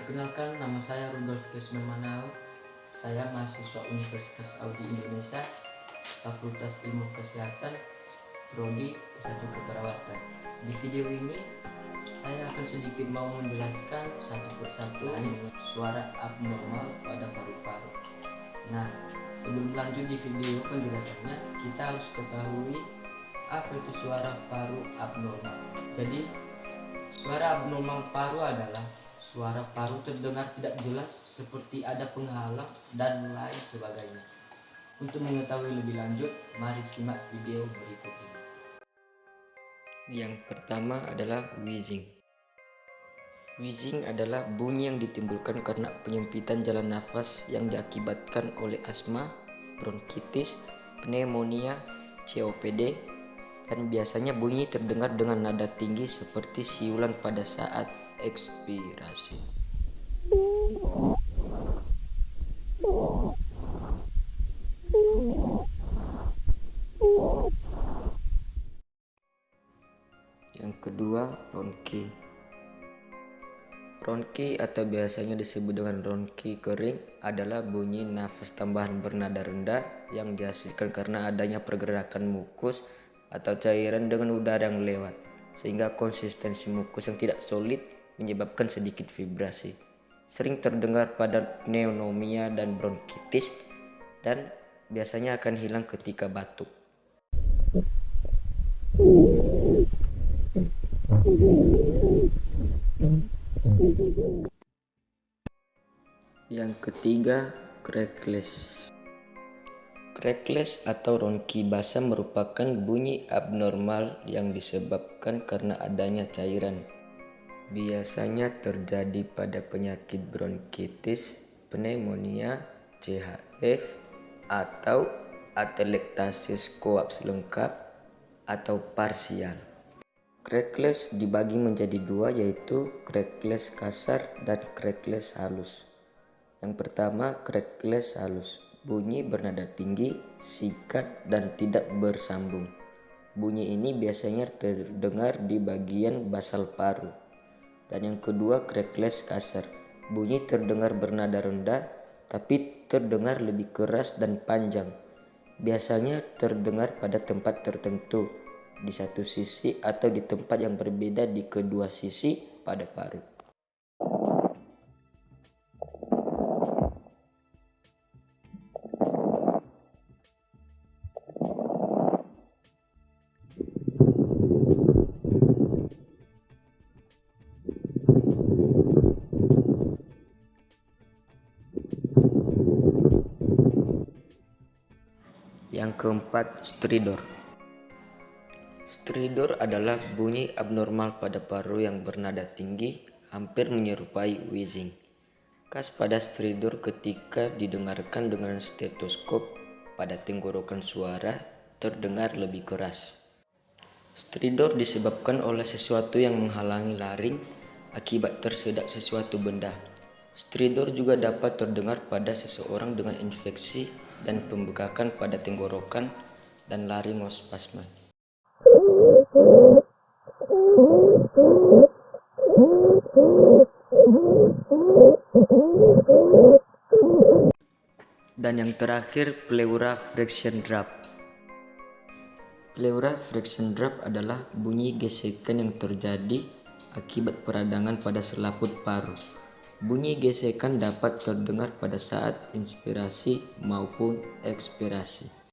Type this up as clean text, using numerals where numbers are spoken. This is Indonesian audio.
Perkenalkan, nama saya Rudolf Kesman Manao. Saya mahasiswa Universitas Audi Indonesia, Fakultas Ilmu Kesehatan, Prodi S1 Keperawatan. Di video ini, saya akan sedikit mau menjelaskan satu persatu suara abnormal pada paru-paru. Nah, sebelum lanjut di video penjelasannya, kita harus ketahui apa itu suara paru abnormal. Jadi, suara abnormal paru adalah suara paru terdengar tidak jelas seperti ada penghalang dan lain sebagainya. Untuk mengetahui lebih lanjut, mari simak video berikut ini. Yang pertama adalah wheezing. Wheezing adalah bunyi yang ditimbulkan karena penyempitan jalan nafas yang diakibatkan oleh asma, bronkitis, pneumonia, COPD, dan biasanya bunyi terdengar dengan nada tinggi seperti siulan pada saat ekspirasi. Yang kedua, ronki. Ronki atau biasanya disebut dengan ronki kering adalah bunyi nafas tambahan bernada rendah yang dihasilkan karena adanya pergerakan mukus atau cairan dengan udara yang lewat, sehingga konsistensi mukus yang tidak solid menyebabkan sedikit vibrasi. Sering terdengar pada pneumonia dan bronkitis dan biasanya akan hilang ketika batuk. Yang ketiga, crackless. Crackless atau ronki basa merupakan bunyi abnormal yang disebabkan karena adanya cairan. Biasanya terjadi pada penyakit bronkitis, pneumonia, CHF, atau atelektasis koaps lengkap atau parsial. Crackless dibagi menjadi dua, yaitu crackless kasar dan crackless halus. Yang pertama, crackless halus. Bunyi bernada tinggi, singkat, dan tidak bersambung. Bunyi ini biasanya terdengar di bagian basal paru. Dan yang kedua, crackless kasar. Bunyi terdengar bernada rendah, tapi terdengar lebih keras dan panjang. Biasanya terdengar pada tempat tertentu, di satu sisi atau di tempat yang berbeda di kedua sisi pada paru. Yang keempat, stridor. Stridor adalah bunyi abnormal pada paru yang bernada tinggi, hampir menyerupai wheezing. Khas pada stridor ketika didengarkan dengan stetoskop pada tenggorokan suara terdengar lebih keras. Stridor disebabkan oleh sesuatu yang menghalangi laring akibat tersedak sesuatu benda. Stridor juga dapat terdengar pada seseorang dengan infeksi dan pembekakan pada tenggorokan dan laringospasma. Dan yang terakhir, pleura friction drop. Pleura friction drop adalah bunyi gesekan yang terjadi akibat peradangan pada selaput paru. Bunyi gesekan dapat terdengar pada saat inspirasi maupun ekspirasi.